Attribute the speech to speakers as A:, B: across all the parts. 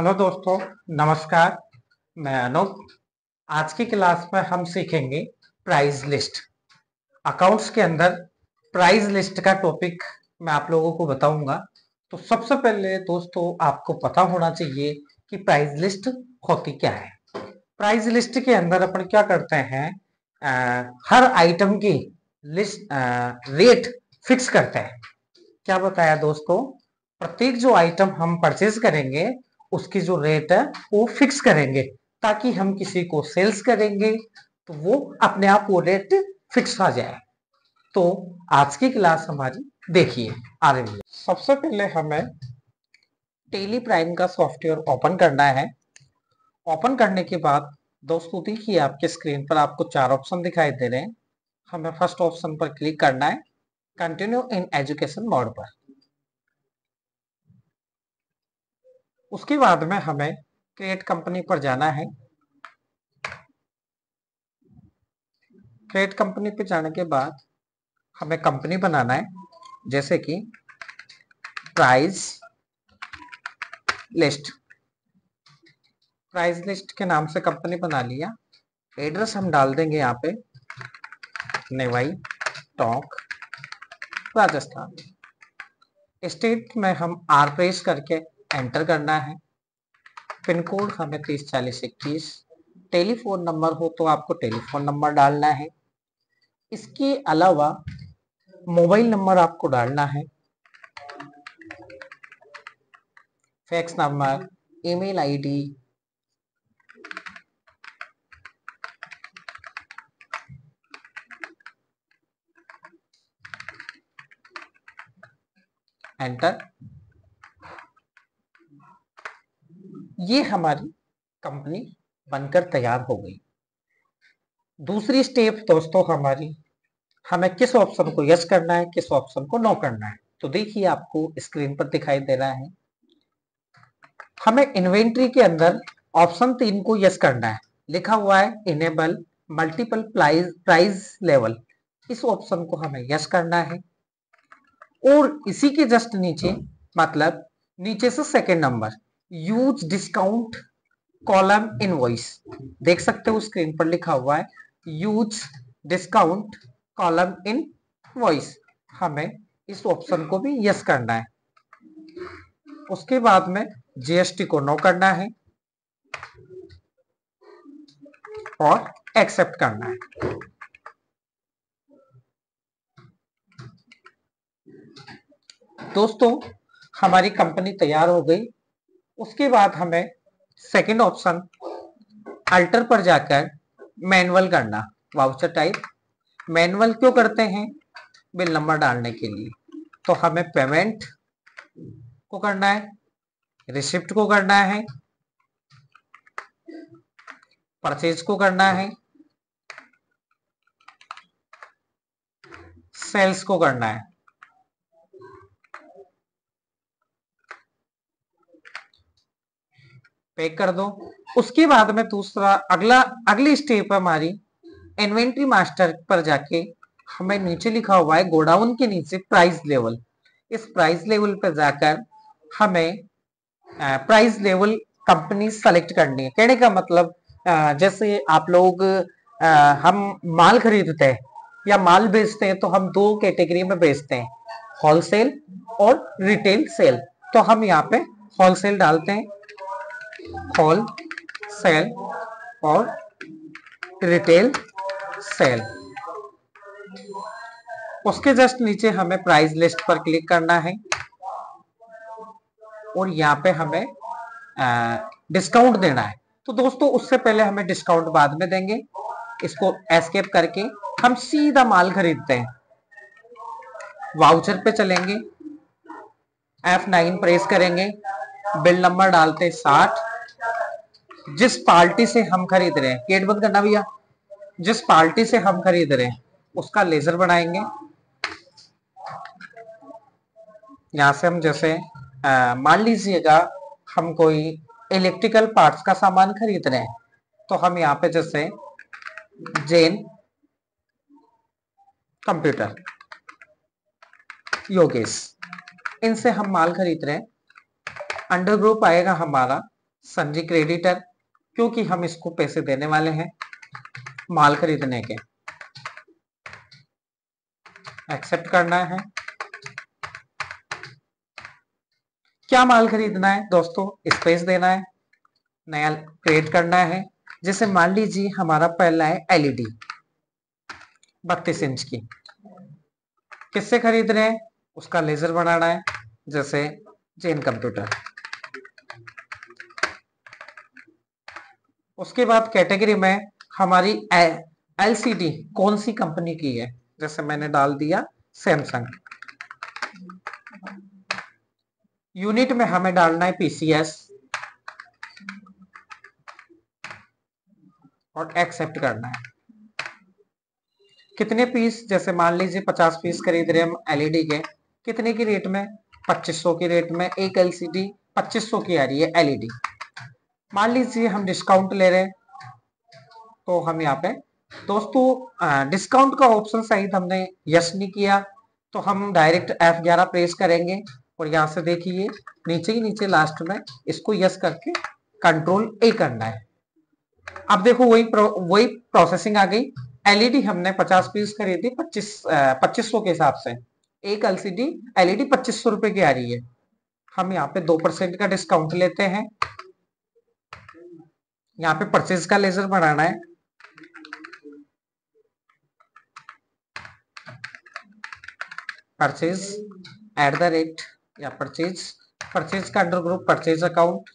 A: Hello दोस्तों, नमस्कार। मैं अनूप। आज की क्लास में हम सीखेंगे प्राइस लिस्ट। अकाउंट्स के अंदर प्राइस लिस्ट का टॉपिक मैं आप लोगों को बताऊंगा। तो सबसे पहले दोस्तों आपको पता होना चाहिए कि प्राइस लिस्ट होती क्या है। प्राइस लिस्ट के अंदर अपन क्या करते हैं, हर आइटम की लिस्ट रेट फिक्स करते हैं। क्या बताया दोस्तों, प्रत्येक जो आइटम हम परचेज करेंगे उसकी जो रेट है वो फिक्स करेंगे, ताकि हम किसी को सेल्स करेंगे तो वो अपने आप वो रेट फिक्स आ जाए। तो आज की क्लास हमारी देखिए आ रही है। सबसे पहले हमें टेली प्राइम का सॉफ्टवेयर ओपन करना है। ओपन करने के बाद दोस्तों देखिए आपके स्क्रीन पर आपको 4 ऑप्शन दिखाई दे रहे हैं। हमें फर्स्ट ऑप्शन पर क्लिक करना है, कंटिन्यू इन एजुकेशन मोड पर। उसके बाद में हमें क्रिएट कंपनी पर जाना है। क्रिएट कंपनी पर जाने के बाद हमें कंपनी बनाना है, जैसे कि प्राइस लिस्ट। प्राइस लिस्ट के नाम से कंपनी बना लिया। एड्रेस हम डाल देंगे यहाँ पे नेवाई टोंक राजस्थान। स्टेट में हम आर प्रेस करके एंटर करना है। पिन कोड हमें 304021। टेलीफोन नंबर हो तो आपको टेलीफोन नंबर डालना है। इसके अलावा मोबाइल नंबर आपको डालना है, fax number, email ID, enter. ये हमारी कंपनी बनकर तैयार हो गई। दूसरी स्टेप दोस्तों हमारी, हमें किस ऑप्शन को यस करना है, किस ऑप्शन को नो करना है। तो देखिए आपको स्क्रीन पर दिखाई दे रहा है, हमें इन्वेंट्री के अंदर ऑप्शन 3 को यस करना है। लिखा हुआ है इनेबल मल्टीपल प्राइस लेवल। इस ऑप्शन को हमें यस करना है। और इसी के जस्ट नीचे, मतलब नीचे से second number, use discount column invoice. देख सकते हो स्क्रीन पर लिखा हुआ है यूज डिस्काउंट कॉलम इनवॉइस। हमें इस ऑप्शन को भी यस करना है। उसके बाद में जीएसटी को नो करना है और एक्सेप्ट करना है। दोस्तों हमारी कंपनी तैयार हो गई। उसके बाद हमें सेकंड ऑप्शन अल्टर पर जाकर मैनुअल करना, वाउचर टाइप। मैनुअल क्यों करते हैं? बिल नंबर डालने के लिए। तो हमें पेमेंट को करना है, रिसिप्ट को करना है, परचेज को करना है, सेल्स को करना है। पे कर दो। उसके बाद में दूसरा अगली स्टेप हमारी इन्वेंट्री मास्टर पर जाके हमें नीचे लिखा हुआ है गोडाउन के नीचे प्राइस लेवल। इस प्राइस लेवल पर जाकर हमें प्राइस लेवल कंपनी सेलेक्ट करनी है। कहने का मतलब जैसे आप लोग हम माल खरीदते हैं या माल बेचते हैं तो हम दो कैटेगरी में बेचते हैं, होलसेल और रिटेल सेल। तो हम यहाँ पे होलसेल डालते हैं, होल सेल और रिटेल सेल। उसके जस्ट नीचे हमें प्राइस लिस्ट पर क्लिक करना है और यहाँ पे हमें डिस्काउंट देना है। तो दोस्तों उससे पहले हमें डिस्काउंट बाद में देंगे। इसको एस्केप करके हम सीधा माल खरीदते हैं। वाउचर पे चलेंगे, F9 प्रेस करेंगे, बिल नंबर डालते 60। जिस पार्टी से हम खरीद रहे हैं, गेट बंद करना भैया, जिस पार्टी से हम खरीद रहे हैं उसका लेजर बनाएंगे। यहाँ से हम जैसे मान लीजिएगा हम कोई इलेक्ट्रिकल पार्ट्स का सामान खरीद रहे हैं, तो हम यहाँ पे जैसे जैन कंप्यूटर, योगेश, इनसे हम माल खरीद रहे हैं। अंडर ग्रुप आएगा हमारा संजी क्रेडिटर, क्योंकि हम इसको पैसे देने वाले हैं माल खरीदने के। एक्सेप्ट करना है। क्या माल खरीदना है दोस्तों, स्पेस देना है, नया क्रिएट करना है। जैसे मान लीजिए हमारा पहला है एलईडी 32 इंच की, किससे खरीद रहे हैं, उसका लेजर बनाना है, जैसे जैन कंप्यूटर। उसके बाद कैटेगरी में हमारी एलसीडी कौन सी कंपनी की है, जैसे मैंने डाल दिया सैमसंग। यूनिट में हमें डालना है पीसीएस और एक्सेप्ट करना है। कितने पीस, जैसे मान लीजिए 50 पीस खरीद रहे हैं हम एलईडी के, कितने की रेट में, 2500 की रेट में। एक एलसीडी 2500 की आ रही है एलईडी। मान लीजिए हम डिस्काउंट ले रहे हैं, तो हम यहाँ पे दोस्तों डिस्काउंट का ऑप्शन शायद हमने यस नहीं किया, तो हम डायरेक्ट F11 प्रेस करेंगे और यहाँ से देखिए नीचे ही नीचे लास्ट में इसको यस करके कंट्रोल ए करना है। अब देखो वही प्रोसेसिंग आ गई। एलईडी हमने 50 पीस खरीदी 2500 के हिसाब से। एक एलसीडी एलईडी 2500 रुपए की आ रही है। हम यहाँ पे 2% का डिस्काउंट लेते हैं। यहाँ पे परचेज का लेजर बनाना है। परचेज @ या परचेज का अंडर ग्रुप परचेज अकाउंट।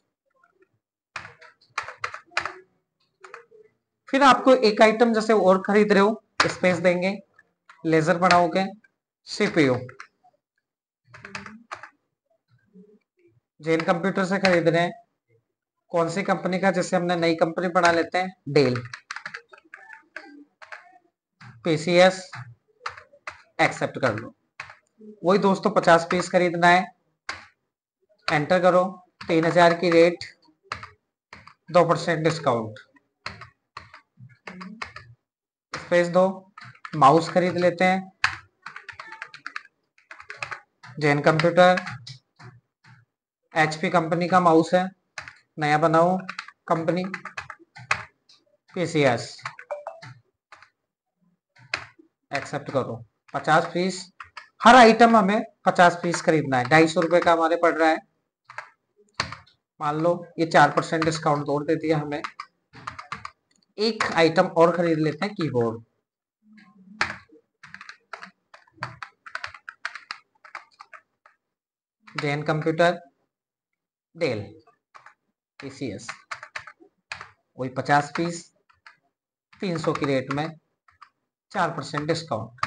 A: फिर आपको एक आइटम जैसे और खरीद रहे हो, स्पेस देंगे, लेजर बनाओगे, सीपीयू जैन कंप्यूटर से खरीद रहे हैं, कौन सी कंपनी का, जैसे हमने नई कंपनी बना लेते हैं डेल। पीसीएस एक्सेप्ट कर लो। वही दोस्तों 50 पीस खरीदना है, एंटर करो, 3000 की रेट, 2% डिस्काउंट, स्पेस दो। माउस खरीद लेते हैं, जैन कंप्यूटर, एचपी कंपनी का माउस है, नया बनाओ कंपनी, पीसीएस एक्सेप्ट करो। 50 पीस, हर आइटम हमें 50 पीस खरीदना है, 250 रुपए का हमारे पड़ रहा है। मान लो ये 4% डिस्काउंट और दे दिया हमें। एक आइटम और खरीद लेते हैं, keyboard. Jain computer, Dell, PCs, वही 50 पीस 300 की रेट में, 4% डिस्काउंट।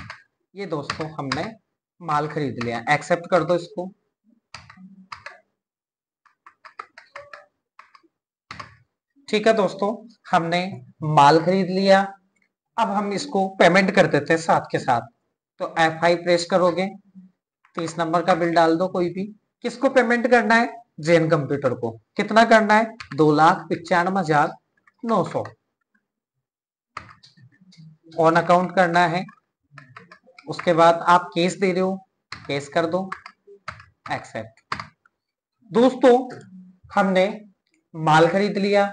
A: ये दोस्तों हमने माल खरीद लिया, एक्सेप्ट कर दो इसको। ठीक है दोस्तों, हमने माल खरीद लिया। अब हम इसको पेमेंट कर देते हैं साथ के साथ। तो F5 प्रेस करोगे, 30 नंबर का बिल डाल दो कोई भी। किसको पेमेंट करना है, जैन कंप्यूटर को। कितना करना है, 2,95,900 ऑन अकाउंट करना है। उसके बाद आप कैश दे रहे हो, कैश कर दो, एक्सेप्ट। दोस्तों हमने माल खरीद लिया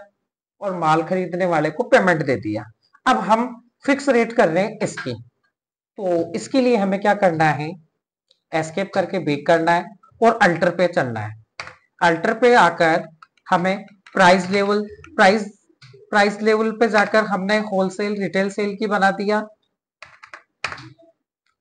A: और माल खरीदने वाले को पेमेंट दे दिया। अब हम फिक्स रेट कर रहे हैं इसकी, तो इसके लिए हमें क्या करना है, एस्केप करके बैक करना है और अल्टर पे चलना है। अल्टर पे आकर हमें प्राइस लेवल पे जाकर हमने होलसेल रिटेल सेल की बना दिया।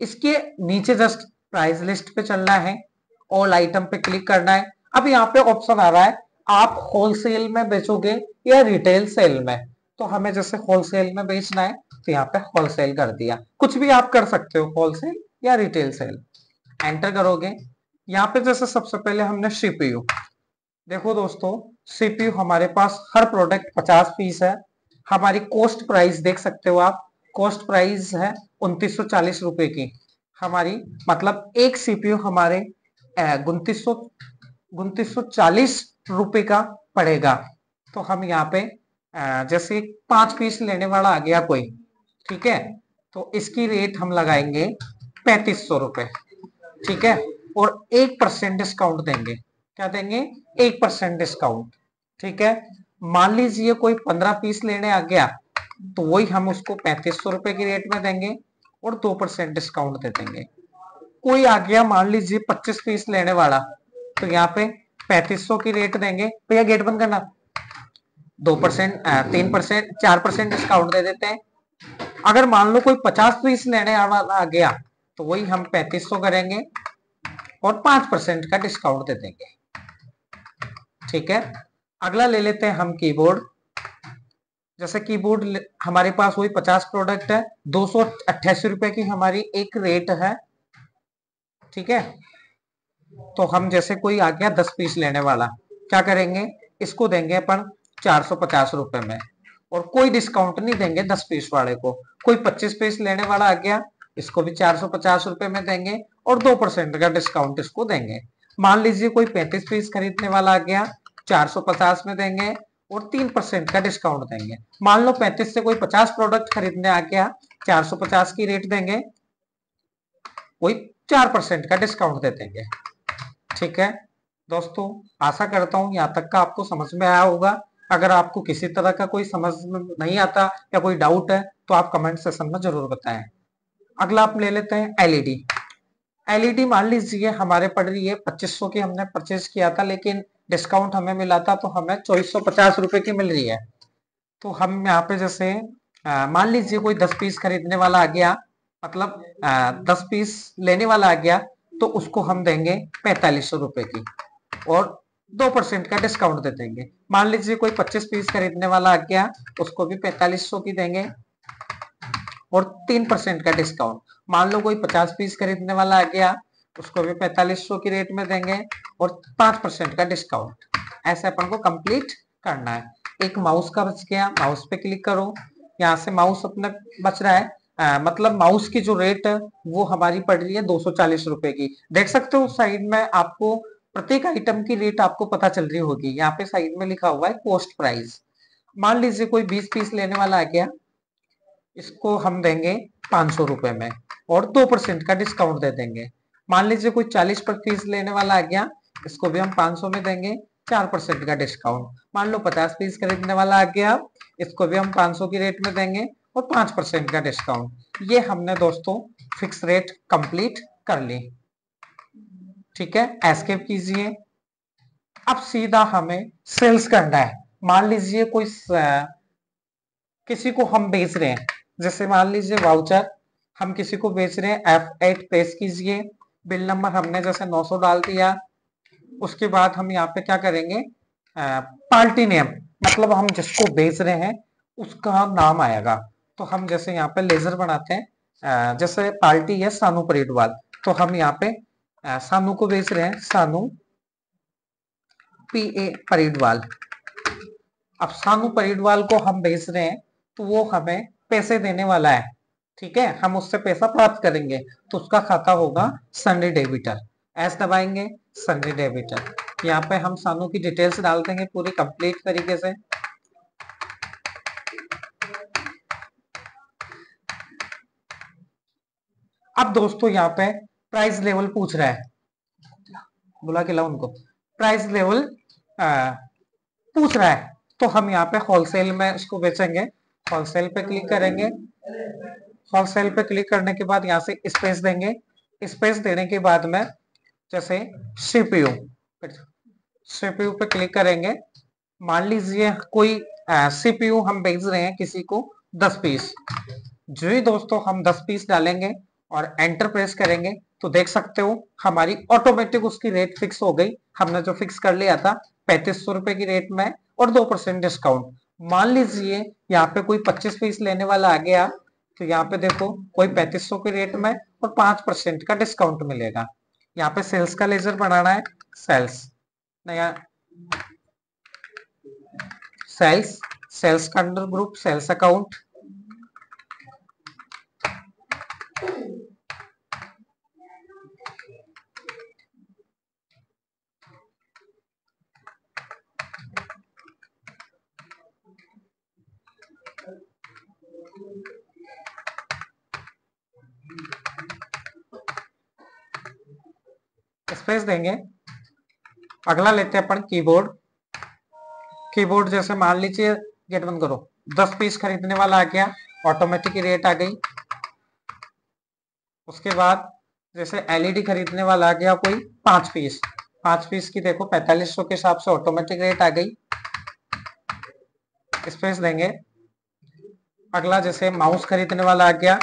A: इसके नीचे जस्ट प्राइस लिस्ट पे चलना है, ऑल आइटम पे क्लिक करना है। अब यहाँ पे ऑप्शन आ रहा है आप होलसेल में बेचोगे या रिटेल सेल में। तो हमें जैसे होलसेल में बेचना है तो यहाँ पे होलसेल कर दिया। कुछ भी आप कर सकते हो, होलसेल या रिटेल सेल। एंटर करोगे, यहाँ पे जैसे सबसे पहले हमने सीपीयू, देखो दोस्तों सीपीयू हमारे पास हर प्रोडक्ट 50 पीस है। हमारी कॉस्ट प्राइस देख सकते हो आप, कॉस्ट प्राइस है 2940 रुपए की हमारी, मतलब एक सीपीयू हमारे 2940 रुपए का पड़ेगा। तो हम यहाँ पे जैसे 5 पीस लेने वाला आ गया कोई, ठीक है, तो इसकी रेट हम लगाएंगे 3500 रुपए, ठीक है, और 1% डिस्काउंट देंगे। क्या देंगे, 1% डिस्काउंट। ठीक है। मान लीजिए कोई 15 पीस लेने आ गया तो वही हम उसको 3500 रुपए की रेट में देंगे और 2% डिस्काउंट दे देंगे। कोई आ गया मान लीजिए 25 पीस लेने वाला, तो यहाँ पे 3500 की रेट देंगे। भैया गेट बंद करना। 2% 3% 4% डिस्काउंट दे देते हैं। अगर मान लो कोई 50 पीस लेने वाला आ गया तो वही हम 3500 करेंगे और 5% का डिस्काउंट दे देंगे। ठीक है। अगला ले लेते हैं हम कीबोर्ड। जैसे कीबोर्ड हमारे पास वही 50 प्रोडक्ट है, 288 रुपए की हमारी एक रेट है। ठीक है। तो हम जैसे कोई आ गया 10 पीस लेने वाला, क्या करेंगे, इसको देंगे अपन 450 रुपए में और कोई डिस्काउंट नहीं देंगे 10 पीस वाले को। कोई 25 पीस लेने वाला आ गया, इसको भी 450 रुपए में देंगे और 2% का डिस्काउंट इसको देंगे। मान लीजिए कोई 35 पीस खरीदने वाला आ गया, 450 में देंगे और 3% का डिस्काउंट देंगे। मान लो 35 से कोई 50 प्रोडक्ट खरीदने आ गया, 450 की रेट देंगे, कोई 4% का डिस्काउंट दे देंगे। ठीक है दोस्तों, आशा करता हूं यहाँ तक का आपको समझ में आया होगा। अगर आपको किसी तरह का कोई समझ में नहीं आता या कोई डाउट है तो आप कमेंट सेक्शन में जरूर बताएं। अगला आप ले लेते हैं एलईडी। एलईडी मान लीजिए हमारे पड़ रही है 2500 की, हमने परचेज किया था लेकिन डिस्काउंट हमें मिला था तो हमें 2450 रुपए की मिल रही है। तो हम यहाँ पे जैसे मान लीजिए कोई 10 पीस खरीदने वाला आ गया, मतलब 10 पीस लेने वाला आ गया, तो उसको हम देंगे 4500 रुपए की और 2% का डिस्काउंट दे देंगे। मान लीजिए कोई 25 पीस खरीदने वाला आ गया, उसको भी 4500 की देंगे और 3% का डिस्काउंट। मान लो कोई 50 पीस खरीदने वाला आ गया, उसको भी 4500 की रेट में देंगे और 5% का डिस्काउंट। ऐसे अपन को कंप्लीट करना है। एक माउस का बच गया, माउस पे क्लिक करो। यहाँ से माउस अपना बच रहा है, मतलब माउस की जो रेट है वो हमारी पड़ रही है 240 रुपए की। देख सकते हो साइड में आपको प्रत्येक आइटम की रेट आपको पता चल रही होगी। यहाँ पे साइड में लिखा हुआ है कॉस्ट प्राइस। मान लीजिए कोई 20 पीस लेने वाला आ गया, इसको हम देंगे 500 रुपए में और 2% का डिस्काउंट दे देंगे। मान लीजिए कोई 40 पर पीस लेने वाला आ गया, इसको भी हम 500 में देंगे, 4% का डिस्काउंट। मान लो 50 पीस खरीदने वाला आ गया, इसको भी हम 500 की रेट में देंगे और 5% का डिस्काउंट। ये हमने दोस्तों फिक्स रेट कंप्लीट कर ली। ठीक है, एस्केप कीजिए। अब सीधा हमें सेल्स करना है। मान लीजिए कोई किसी को हम बेच रहे हैं, जैसे मान लीजिए वाउचर हम किसी को बेच रहे हैं, F8 प्रेस कीजिए। बिल नंबर हमने जैसे 900 डाल दिया। उसके बाद हम यहाँ पे क्या करेंगे, पार्टी नेम, मतलब हम जिसको बेच रहे हैं उसका नाम आएगा। तो हम जैसे यहाँ पे लेजर बनाते हैं, जैसे पार्टी है सानू परेडवाल, तो हम यहाँ पे सानू को बेच रहे हैं, सानू PA परेडवाल। अब सानू परेडवाल को हम बेच रहे हैं तो वो हमें पैसे देने वाला है। ठीक है, हम उससे पैसा प्राप्त करेंगे तो उसका खाता होगा सन्डे डेबिटर। एस दबाएंगे, सन्डे डेबिटर। यहाँ पे हम सानू की डिटेल्स डाल देंगे पूरी कंप्लीट तरीके से। अब दोस्तों यहाँ पे प्राइस लेवल पूछ रहा है, बुला के लाओ उनको। प्राइस लेवल पूछ रहा है तो हम यहाँ पे होलसेल में उसको बेचेंगे। होलसेल पे क्लिक करेंगे। होलसेल पे क्लिक करने के बाद यहाँ से स्पेस देंगे। स्पेस देने के बाद में जैसे सीपीयू, सीपीयू पे क्लिक करेंगे। मान लीजिए कोई सीपीयू हम बेच रहे हैं किसी को 10 पीस। जो ही दोस्तों हम 10 पीस डालेंगे और एंटर प्रेस करेंगे तो देख सकते हो हमारी ऑटोमेटिक उसकी रेट फिक्स हो गई। हमने जो फिक्स कर लिया था 3500 रुपए की रेट में और 2% डिस्काउंट। मान लीजिए यहाँ पे कोई 25 पीस लेने वाला आ गया, तो यहाँ पे देखो कोई 3500 के रेट में और 5% का डिस्काउंट मिलेगा। यहाँ पे सेल्स का लेजर बनाना है, सेल्स नया, सेल्स, सेल्स का under group sales account. Space देंगे। अगला लेते हैं अपन कीबोर्ड। कीबोर्ड जैसे मान लीजिए, गेट बंद करो, 10 पीस खरीदने वाला आ गया, ऑटोमेटिक रेट आ गई। उसके बाद जैसे एलईडी खरीदने वाला आ गया कोई 5 पीस, 5 पीस की देखो 4500 के हिसाब से ऑटोमेटिक रेट आ गई, स्पेस देंगे। अगला जैसे माउस खरीदने वाला आ गया,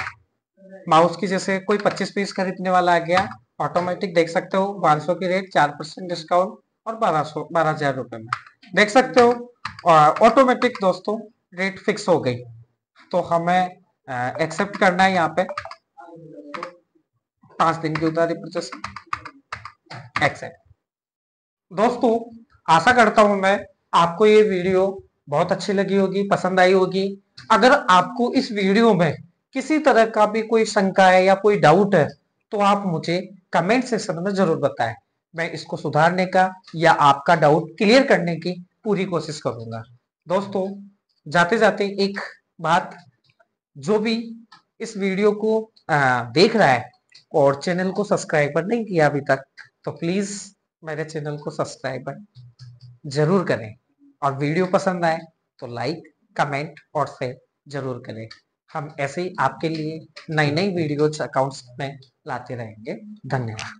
A: माउस की जैसे कोई 25 पीस खरीदने वाला आ गया, ऑटोमेटिक देख सकते हो 1200 की रेट, 4% डिस्काउंट और 12,000 रुपए में देख सकते हो। ऑटोमेटिक दोस्तों रेट फिक्स हो गई, तो हमें एक्सेप्ट करना है यहाँ पे 5 दिन की उधारी परचेस, एक्सेप्ट। दोस्तों आशा करता हूं मैं आपको ये वीडियो बहुत अच्छी लगी होगी, पसंद आई होगी। अगर आपको इस वीडियो में किसी तरह का भी कोई शंका है या कोई डाउट है तो आप मुझे कमेंट सेक्शन में जरूर बताएं, मैं इसको सुधारने का या आपका डाउट क्लियर करने की पूरी कोशिश करूंगा। दोस्तों जाते जाते एक बात, जो भी इस वीडियो को देख रहा है और चैनल को सब्सक्राइब नहीं किया अभी तक, तो प्लीज मेरे चैनल को सब्सक्राइब जरूर करें, और वीडियो पसंद आए तो लाइक, कमेंट और शेयर जरूर करें। हम ऐसे ही आपके लिए नई नई वीडियोज अकाउंट्स में लाते रहेंगे। धन्यवाद।